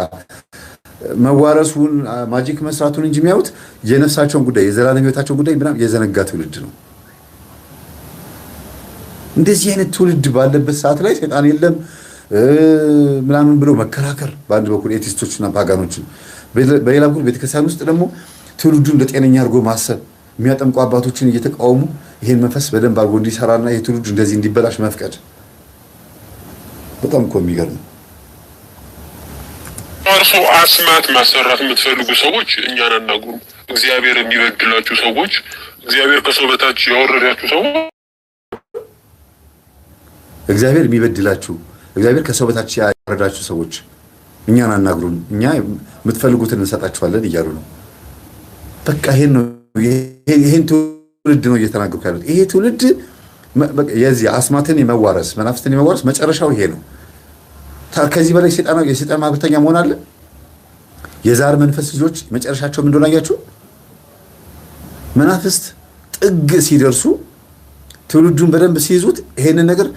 መዋረሱን ማጂክ መስራቱን እንጂ የሚያዩት የነፍሳቸውን ጉዳይ የዘላለም ሕይወታቸውን ጉዳይ ምናምን የዘነጋ ትውልድ ነው። እንደዚህ አይነት ትውልድ ባለበት ሰዓት ላይ ሰይጣን የለም ምናምን ብሎ መከራከር በአንድ በኩል ኤቲስቶችና ፓጋኖችን፣ በሌላ በኩል ቤተክርስቲያን ውስጥ ደግሞ ትውልዱን ለጤነኛ አድርጎ ማሰብ የሚያጠምቁ አባቶችን እየተቃወሙ ይሄን መንፈስ በደንብ አድርጎ እንዲሰራና የትውልዱ እንደዚህ እንዲበላሽ መፍቀድ በጣም እኮ የሚገርም ነው። እርሱ አስማት ማሰራት የምትፈልጉ ሰዎች እኛን አናግሩ። እግዚአብሔር የሚበድላችሁ ሰዎች፣ እግዚአብሔር ከሰው በታች ያወረዳችሁ ሰዎች፣ እግዚአብሔር የሚበድላችሁ፣ እግዚአብሔር ከሰው በታች ያወረዳችሁ ሰዎች እኛን አናግሩን፣ እኛ የምትፈልጉትን እንሰጣችኋለን እያሉ ነው። በቃ ይሄን ትውልድ ነው እየተናገርኩ ያሉት። ይሄ ትውልድ የዚህ አስማትን የመዋረስ መናፍስትን የመዋረስ መጨረሻው ይሄ ነው። ከዚህ በላይ የሰይጣን ማህበርተኛ መሆን አለ? የዛር መንፈስ ልጆች መጨረሻቸው ምን እንደሆነ አያችሁ? መናፍስት ጥግ ሲደርሱ ትውልዱን በደንብ ሲይዙት ይሄንን ነገር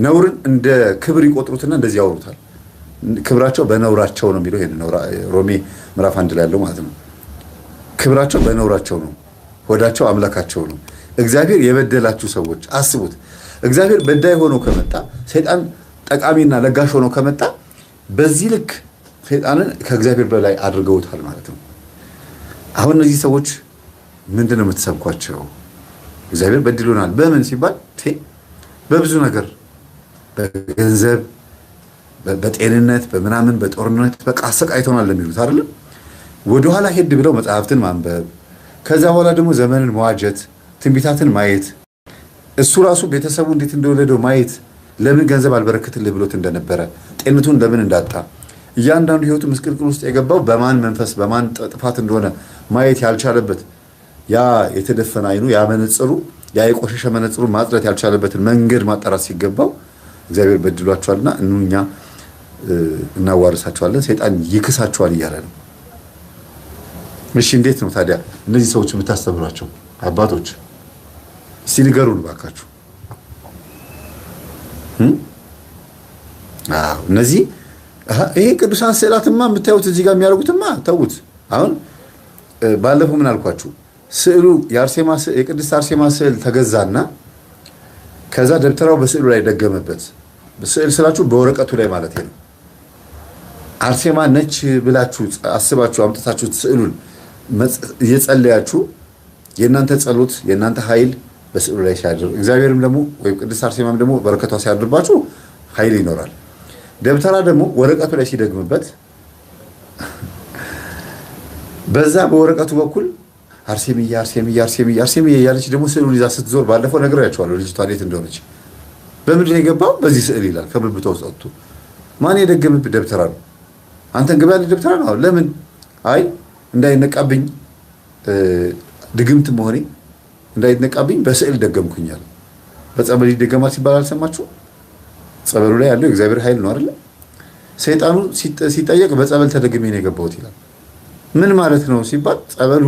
ነውርን እንደ ክብር ይቆጥሩትና እንደዚህ ያወሩታል። ክብራቸው በነውራቸው ነው የሚለው ይሄን ሮሜ ምዕራፍ 1 ላይ ያለው ማለት ነው። ክብራቸው በነውራቸው ነው፣ ሆዳቸው አምላካቸው ነው። እግዚአብሔር የበደላችሁ ሰዎች አስቡት። እግዚአብሔር በዳይ ሆኖ ከመጣ ሰይጣን ጠቃሚና ለጋሽ ሆኖ ከመጣ በዚህ ልክ ሰይጣንን ከእግዚአብሔር በላይ አድርገውታል ማለት ነው። አሁን እነዚህ ሰዎች ምንድን ነው የምትሰብኳቸው? እግዚአብሔር በድሎናል። በምን ሲባል በብዙ ነገር፣ በገንዘብ፣ በጤንነት በምናምን በጦርነት በቃ አሰቃይተውናል ለሚሉት አይደለም ወደኋላ ሄድ ብለው መጽሐፍትን ማንበብ ከዛ በኋላ ደግሞ ዘመንን መዋጀት ትንቢታትን ማየት እሱ ራሱ ቤተሰቡ እንዴት እንደወለደው ማየት ለምን ገንዘብ አልበረከትልህ ብሎት እንደነበረ ጤንነቱን ለምን እንዳጣ እያንዳንዱ ህይወቱ ምስቅልቅል ውስጥ የገባው በማን መንፈስ በማን ጥፋት እንደሆነ ማየት ያልቻለበት ያ የተደፈነ አይኑ ያ መነጽሩ ያ የቆሸሸ መነጽሩ ማጥራት ያልቻለበትን መንገድ ማጣራት ሲገባው እግዚአብሔር በድሏቸዋልና እኛ እናዋርሳቸዋለን ሰይጣን ይክሳቸዋል እያለ ነው። እሺ እንዴት ነው ታዲያ እነዚህ ሰዎች የምታስተምሯቸው አባቶች ሲንገሩን ባካችሁ? እነዚህ ይሄ ቅዱሳን ስዕላትማ የምታዩት እዚህ ጋር የሚያደርጉትማ ተውት። አሁን ባለፈው ምን አልኳችሁ? ስዕሉ የቅድስት አርሴማ ስዕል ተገዛና ከዛ ደብተራው በስዕሉ ላይ ደገመበት። በስዕል ስላችሁ በወረቀቱ ላይ ማለት ነው። አርሴማ ነች ብላችሁ አስባችሁ አምጥታችሁት ስዕሉን እየጸለያችሁ የእናንተ ጸሎት የእናንተ ኃይል በስዕሉ ላይ ሲያድር እግዚአብሔርም ደግሞ ወይም ቅድስት አርሴማም ደግሞ በረከቷ ሲያድርባችሁ ኃይል ይኖራል። ደብተራ ደግሞ ወረቀቱ ላይ ሲደግምበት በዛ በወረቀቱ በኩል አርሴምያ እያለች ደግሞ ስዕሉን ይዛ ስትዞር ባለፈው ነግሬያቸዋለሁ ልጅቷ እንዴት እንደሆነች። በምንድን ነው የገባው? በዚህ ስዕል ይላል። ከብብቷ ውስጥ ወጥቶ ማን የደገምብ? ደብተራ ነው። አንተን ገበያ ያለ ደብተራ ነው። ለምን? አይ እንዳይነቃብኝ ድግምት መሆኔ እንዳይነቃብኝ በስዕል ደገምኩኛል። በጸበል ይደገማል ሲባል አልሰማችሁ? ጸበሉ ላይ ያለው እግዚአብሔር ኃይል ነው አይደል? ሰይጣኑ ሲጠየቅ በጸበል ተደግሜ ነው የገባሁት ይላል። ምን ማለት ነው ሲባል ጸበሉ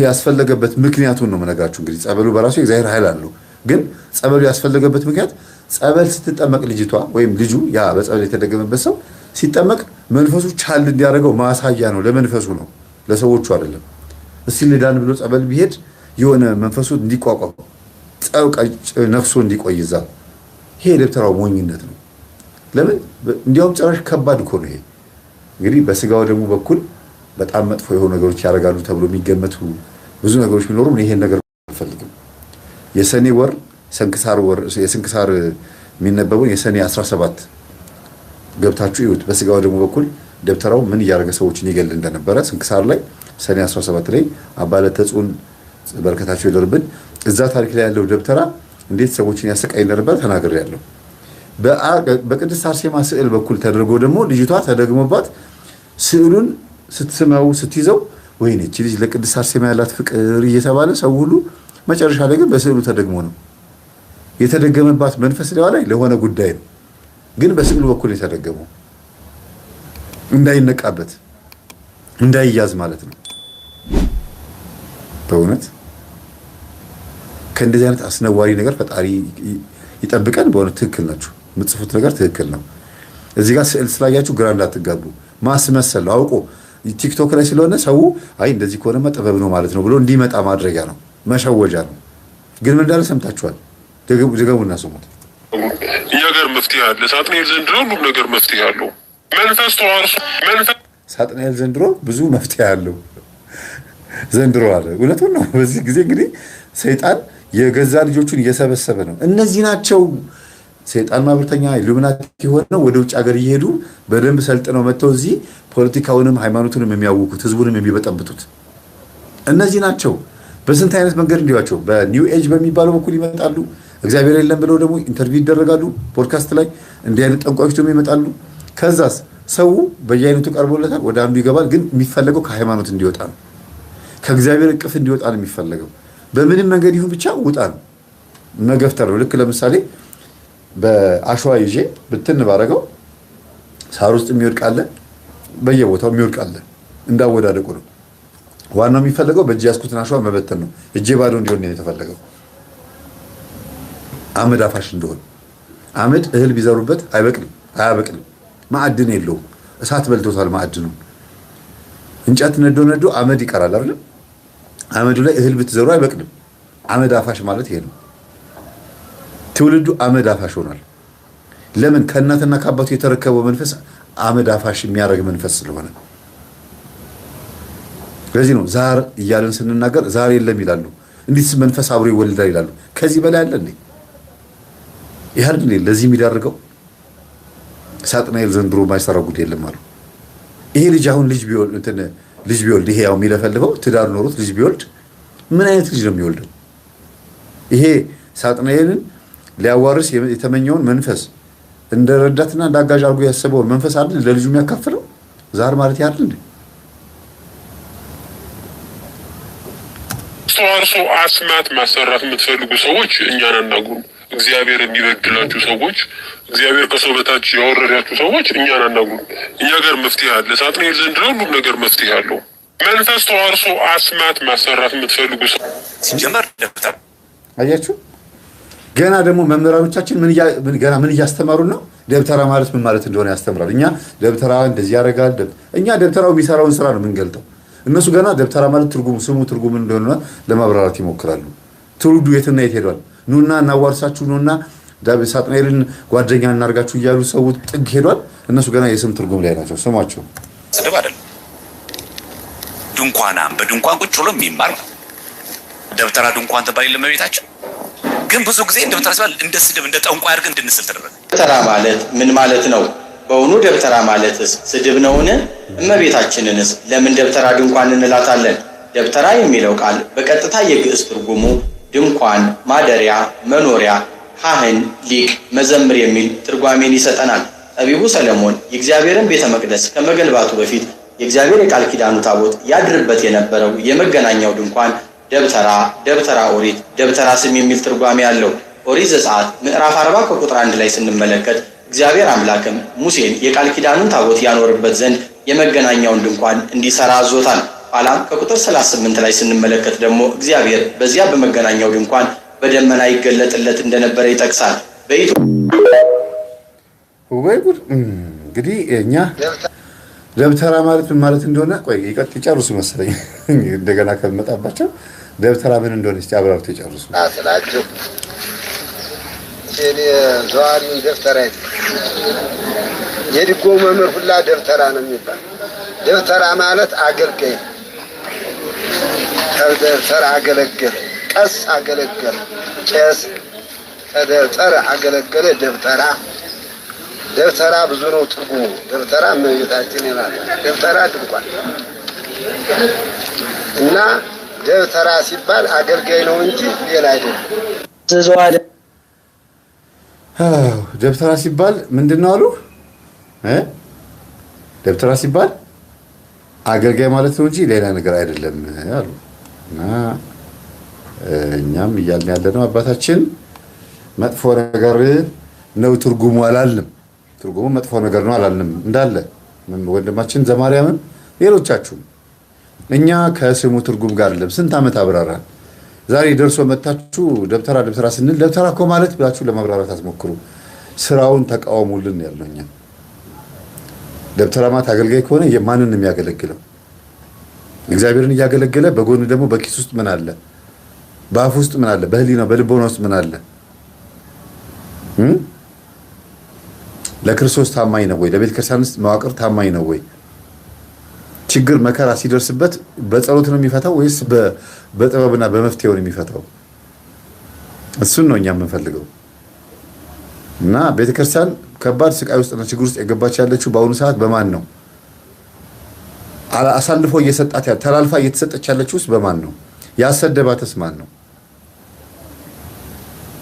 ያስፈለገበት ምክንያቱን ነው የምነግራችሁ። እንግዲህ ጸበሉ በራሱ የእግዚአብሔር ኃይል አለው። ግን ጸበሉ ያስፈለገበት ምክንያት ጸበል ስትጠመቅ ልጅቷ ወይም ልጁ ያ በጸበል የተደገመበት ሰው ሲጠመቅ መንፈሱ ቻል እንዲያደርገው ማሳያ ነው። ለመንፈሱ ነው፣ ለሰዎቹ አይደለም። እስቲ ልዳን ብሎ ጸበል ቢሄድ የሆነ መንፈሱ እንዲቋቋም ነፍሱ እንዲቆይ እዛ። ይሄ የደብተራው ሞኝነት ነው። ለምን? እንዲያውም ጭራሽ ከባድ እኮ ነው ይሄ። እንግዲህ በስጋው ደግሞ በኩል በጣም መጥፎ የሆኑ ነገሮች ያደርጋሉ ተብሎ የሚገመቱ ብዙ ነገሮች ቢኖሩም ይሄን ነገር አልፈልግም። የሰኔ ወር የስንክሳር የሚነበበውን የሰኔ 17 ገብታችሁ ይሁት። በስጋው ደግሞ በኩል ደብተራው ምን እያደረገ ሰዎችን ይገል እንደነበረ ስንክሳር ላይ ሰኔ 17 ላይ አባለተ ጽዮን በረከታቸው ይደርብን። እዛ ታሪክ ላይ ያለው ደብተራ እንዴት ሰዎችን ያሰቃይ እንደነበረ ተናግሬያለሁ። በቅድስት አርሴማ ስዕል በኩል ተደርጎ ደግሞ ልጅቷ ተደግሞባት ስዕሉን ስትስመው ስትይዘው ወይኔ እቺ ልጅ ለቅድስት አርሴማ ያላት ፍቅር እየተባለ ሰው ሁሉ መጨረሻ ላይ ግን በስዕሉ ተደግሞ ነው የተደገመባት። መንፈስ ላይ ለሆነ ጉዳይ ነው፣ ግን በስዕሉ በኩል የተደገመው እንዳይነቃበት እንዳይያዝ ማለት ነው። በእውነት ከእንደዚህ አይነት አስነዋሪ ነገር ፈጣሪ ይጠብቀን። በእውነት ትክክል ናችሁ፣ የምትጽፉት ነገር ትክክል ነው። እዚህ ጋር ስዕል ስላያችሁ ግራ እንዳትጋቡ። ማስመሰል አውቆ ቲክቶክ ላይ ስለሆነ ሰው አይ እንደዚህ ከሆነማ ጥበብ ነው ማለት ነው ብሎ እንዲመጣ ማድረጊያ ነው፣ መሸወጃ ነው። ግን ምን እንዳለ ሰምታችኋል። ድገሙና ስሙት። እኛ ጋር መፍትሄ አለ። ሳጥናኤል ዘንድሮ ሁሉም ነገር መፍትሄ አለው። መንፈስ ተዋርሶ ሳጥናኤል ዘንድሮ ብዙ መፍትሄ አለው ዘንድሮ አለ። እውነቱን ነው። በዚህ ጊዜ እንግዲህ ሰይጣን የገዛ ልጆቹን እየሰበሰበ ነው። እነዚህ ናቸው ሰይጣን ማብርተኛ ኢሉሚናቲ ሆነው ወደ ውጭ ሀገር እየሄዱ በደንብ ሰልጥነው መጥተው እዚህ ፖለቲካውንም ሃይማኖቱንም የሚያውኩት ህዝቡንም የሚበጠብጡት እነዚህ ናቸው። በስንት አይነት መንገድ እንዲዋቸው በኒው ኤጅ በሚባለው በኩል ይመጣሉ። እግዚአብሔር የለም ብለው ደግሞ ኢንተርቪው ይደረጋሉ ፖድካስት ላይ። እንዲህ አይነት ጠንቋዮች ደግሞ ይመጣሉ። ከዛስ ሰው በየአይነቱ ቀርቦለታል፣ ወደ አንዱ ይገባል። ግን የሚፈለገው ከሃይማኖት እንዲወጣ ነው፣ ከእግዚአብሔር እቅፍ እንዲወጣ ነው የሚፈለገው። በምንም መንገድ ይሁን ብቻ ውጣ ነው፣ መገፍተር ነው። ልክ ለምሳሌ በአሸዋ ይዤ ብትን ባረገው ሳር ውስጥ የሚወድቃለ፣ በየቦታው የሚወድቃለ፣ እንዳወዳደቁ ነው። ዋናው የሚፈለገው በእጅ ያስኩትን አሸዋ መበተን ነው። እጄ ባዶ እንዲሆን ነው የተፈለገው፣ አመድ አፋሽ እንደሆነ። አመድ እህል ቢዘሩበት አይበቅልም፣ አያበቅልም፣ ማዕድን የለውም። እሳት በልቶታል ማዕድኑ። እንጨት ነዶ አመድ ይቀራል አይደል? አመዱ ላይ እህል ብትዘሩ አይበቅልም። አመድ አፋሽ ማለት ይሄ ነው። ትውልዱ አመድ አፋሽ ሆኗል። ለምን? ከእናትና ከአባቱ የተረከበው መንፈስ አመድ አፋሽ የሚያደርግ መንፈስ ስለሆነ። ለዚህ ነው ዛር እያለን ስንናገር ዛር የለም ይላሉ። እንዴት መንፈስ አብሮ ይወልዳል ይላሉ። ከዚህ በላይ አለ እንዴ? ይሄ አይደል ለዚህ የሚዳርገው? ሳጥናኤል ዘንድሮ የማይሰራው ጉድ የለም አሉ። ይሄ ልጅ አሁን ልጅ ቢወልድ ይሄ ያው የሚለፈልፈው ትዳር ኖሮት ልጅ ቢወልድ ምን አይነት ልጅ ነው የሚወልደው? ይሄ ሳጥናኤልን ሊያዋርስ የተመኘውን መንፈስ እንደ ረዳትና እንደ አጋዥ አድርጎ ያሰበውን መንፈስ አይደል ለልጁ የሚያካፍለው? ዛር ማለት ያድል እንዴ? ተዋርሶ አስማት ማሰራት የምትፈልጉ ሰዎች እኛን አናግሩ። እግዚአብሔር የሚበድላችሁ ሰዎች፣ እግዚአብሔር ከሰው በታች ያወረዳችሁ ሰዎች እኛን አናግሩ። እኛ ጋር መፍትሄ አለ። ሳጥናኤል ዘንድ ሁሉም ነገር መፍትሄ አለው። መንፈስ ተዋርሶ አስማት ማሰራት የምትፈልጉ ሰዎች ሲጀመር ደብተራ አያችሁ። ገና ደግሞ መምህራኖቻችን ምን እያስተማሩ ነው? ደብተራ ማለት ምን ማለት እንደሆነ ያስተምራል። እኛ ደብተራ እንደዚህ ያደርጋል። እኛ ደብተራው የሚሰራውን ስራ ነው የምንገልጠው። እነሱ ገና ደብተራ ማለት ስሙ ትርጉም እንደሆነ ለማብራራት ይሞክራሉ። ትውልዱ የትና የት ሄዷል? ኑና እናዋርሳችሁ፣ ኑና ሳጥናኤልን ጓደኛ እናርጋችሁ እያሉ ሰው ጥግ ሄዷል። እነሱ ገና የስም ትርጉም ላይ ናቸው። ስማቸው ስድብ አይደለም። ድንኳናም በድንኳን ቁጭ ብሎ የሚማር ነው። ደብተራ ድንኳን ተባለ ለመቤታችን። ግን ብዙ ጊዜ ደብተራ ሲባል እንደ ስድብ እንደ ጠንቋይ አድርገን እንድንስል ተደረገ። ደብተራ ማለት ምን ማለት ነው? በእውኑ ደብተራ ማለትስ ስድብ ነውን? እመቤታችንንስ ለምን ደብተራ ድንኳን እንላታለን? ደብተራ የሚለው ቃል በቀጥታ የግዕዝ ትርጉሙ ድንኳን፣ ማደሪያ፣ መኖሪያ፣ ካህን፣ ሊቅ፣ መዘምር የሚል ትርጓሜን ይሰጠናል። ጠቢቡ ሰለሞን የእግዚአብሔርን ቤተ መቅደስ ከመገልባቱ በፊት የእግዚአብሔር የቃል ኪዳኑ ታቦት ያድርበት የነበረው የመገናኛው ድንኳን ደብተራ ኦሪት፣ ደብተራ ስም የሚል ትርጓሜ አለው። ኦሪት ዘጸአት ምዕራፍ 40 ከቁጥር 1 ላይ ስንመለከት እግዚአብሔር አምላክም ሙሴን የቃል ኪዳኑን ታቦት ያኖርበት ዘንድ የመገናኛውን ድንኳን እንዲሰራ አዞታል። ኋላም ከቁጥር 38 ላይ ስንመለከት ደግሞ እግዚአብሔር በዚያ በመገናኛው ድንኳን በደመና ይገለጥለት እንደነበረ ይጠቅሳል። እንግዲህ እኛ ደብተራ ማለት ምን ማለት እንደሆነ ቆይ ይጨርሱ መሰለኝ። እንደገና ከመጣባቸው ደብተራ ምን እንደሆነ እስቲ አብራርተው ይጨርሱ። አስላችሁ እኔ ዘዋሪውን ደብተራ የድጎ መምህር ሁላ ደብተራ ነው የሚባል። ደብተራ ማለት አገልጋይ፣ ከደብተራ አገለገለ፣ ቀስ አገለገለ፣ ቄስ ከደብተራ አገለገለ። ደብተራ ብዙ ነው ትርጉሙ። ደብተራ እመቤታችን ይላል። ደብተራ ድንኳን እና ደብተራ ሲባል አገልጋይ ነው እንጂ ሌላ አይደለም። ደብተራ ሲባል ምንድነው አሉ? ደብተራ ሲባል አገልጋይ ማለት ነው እንጂ ሌላ ነገር አይደለም አሉ። እና እኛም እያልን ያለነው አባታችን መጥፎ ነገር ነው ትርጉሙ አላልንም። ትርጉሙ መጥፎ ነገር ነው አላልንም። እንዳለ ወንድማችን ዘማርያምን ሌሎቻችሁም እኛ ከስሙ ትርጉም ጋር አይደለም። ስንት ዓመት አብራራን። ዛሬ ደርሶ መጣችሁ ደብተራ ስንል ደብተራ እኮ ማለት ብላችሁ ለማብራራት አትሞክሩ። ስራውን ተቃወሙልን ያለው እኛ። ደብተራ ማለት አገልጋይ ከሆነ የማንን ነው የሚያገለግለው? እግዚአብሔርን እያገለገለ በጎን ደግሞ በኪስ ውስጥ ምን አለ? በአፍ ውስጥ ምን አለ? በህሊና በልቦና ውስጥ ምን አለ? ለክርስቶስ ታማኝ ነው ወይ? ለቤተ ክርስቲያን መዋቅር ታማኝ ነው ወይ? ችግር መከራ ሲደርስበት በጸሎት ነው የሚፈታው ወይስ በጥበብና በመፍትሄው ነው የሚፈታው? እሱን ነው እኛ የምንፈልገው። እና ቤተ ክርስቲያን ከባድ ስቃይ ውስጥና ችግር ውስጥ የገባች ያለችው በአሁኑ ሰዓት በማን ነው? አሳልፎ እየሰጣት ተላልፋ እየተሰጠች ያለችው ውስጥ በማን ነው? ያሰደባትስ ማን ነው?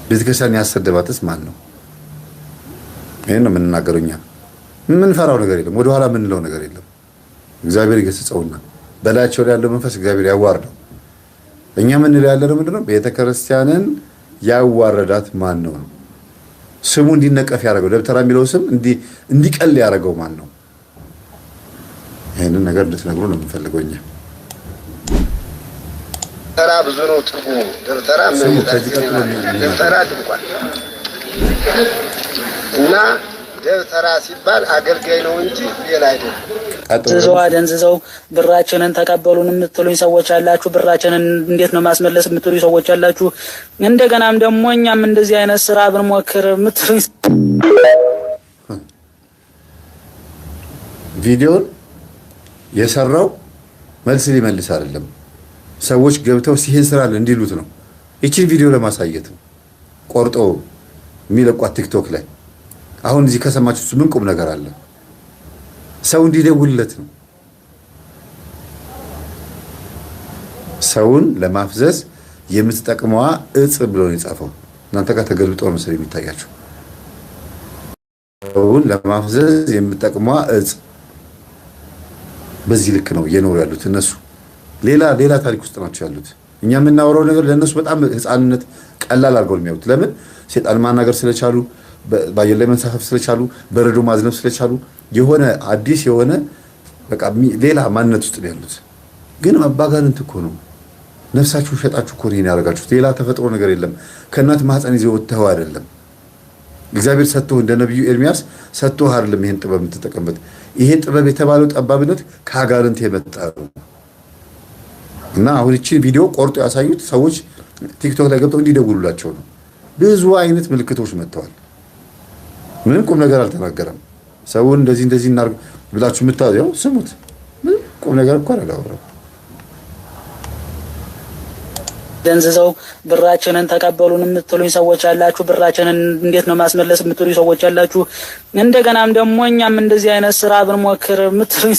ቤተ ክርስቲያን ያሰደባትስ ማን ነው? ይሄን ነው የምንናገረው እኛ። የምንፈራው ነገር የለም፣ ወደኋላ የምንለው ነገር የለም። እግዚአብሔር ይገስጸውና በላያቸው ላይ ያለው መንፈስ እግዚአብሔር ያዋርደው። እኛ የምንለው ያለነው ምንድነው? ቤተ ክርስቲያንን ያዋረዳት ማን ነው? ስሙ እንዲነቀፍ ያደረገው ደብተራ የሚለው ስም እንዲቀል ያደረገው ማን ነው? ይሄንን ነገር እንድትነግሩ ነው የምንፈልገው እኛ። ደብተራ ብዙ ነው ትርጉሙ። ደብተራ ደብተራ ድንኳን እና ደብተራ ሲባል አገልጋይ ነው እንጂ ሌላ አይደለም። አደንዝዘው ብራችንን ተቀበሉን የምትሉኝ ሰዎች አላችሁ። ብራችንን እንዴት ነው ማስመለስ የምትሉኝ ሰዎች አላችሁ። እንደገናም ደግሞ እኛም እንደዚህ አይነት ስራ ብንሞክር የምትሉኝ ቪዲዮን የሰራው መልስ ሊመልስ አይደለም። ሰዎች ገብተው ሲሄን ስራ እንዲሉት ነው። ይቺን ቪዲዮ ለማሳየት ነው ቆርጦ የሚለቋት ቲክቶክ ላይ አሁን እዚህ ከሰማችሁ ምን ቁም ነገር አለ? ሰው እንዲደውልለት ነው። ሰውን ለማፍዘዝ የምትጠቅመዋ እጽ ብሎ ነው የጻፈው። እናንተ ጋር ተገልብጦ ነው መሰለኝ የሚታያችሁ። ሰውን ለማፍዘዝ የምትጠቅመዋ እጽ በዚህ ልክ ነው እየኖሩ ያሉት እነሱ። ሌላ ታሪክ ውስጥ ናቸው ያሉት። እኛ የምናወራው ነገር ለእነሱ በጣም ህፃንነት ቀላል አድርገው የሚያዩት። ለምን? ሴጣን ማናገር ስለቻሉ፣ በአየር ላይ መንሳፈፍ ስለቻሉ፣ በረዶ ማዝነብ ስለቻሉ የሆነ አዲስ የሆነ በቃ ሌላ ማንነት ውስጥ ነው ያሉት። ግን አባጋንንት እኮ ነው። ነፍሳችሁ ሸጣችሁ እኮ ነው ያደረጋችሁት። ሌላ ተፈጥሮ ነገር የለም። ከእናት ማህፀን ይዘው ወጥተው አይደለም። እግዚአብሔር ሰጥቶ እንደ ነብዩ ኤርሚያስ ሰጥቶ አይደለም ይሄን ጥበብ የምትጠቀምበት። ይሄ ጥበብ የተባለው ጠባብነት ከአጋንንት የመጣ ነው። እና አሁን እቺ ቪዲዮ ቆርጦ ያሳዩት ሰዎች ቲክቶክ ላይ ገብተው እንዲደውሉላቸው ነው። ብዙ አይነት ምልክቶች መጥተዋል። ምንም ቁም ነገር አልተናገረም። ሰውን እንደዚህ እናርግ ብላችሁ የምታየው ስሙት። ምንም ቁም ነገር እኮ አላወራም። ደንዝዘው ብራችንን ተቀበሉን የምትሉኝ ሰዎች አላችሁ። ብራችንን እንዴት ነው ማስመለስ የምትሉኝ ሰዎች አላችሁ። እንደገናም ደግሞ እኛም እንደዚህ አይነት ስራ ብንሞክር የምትሉኝ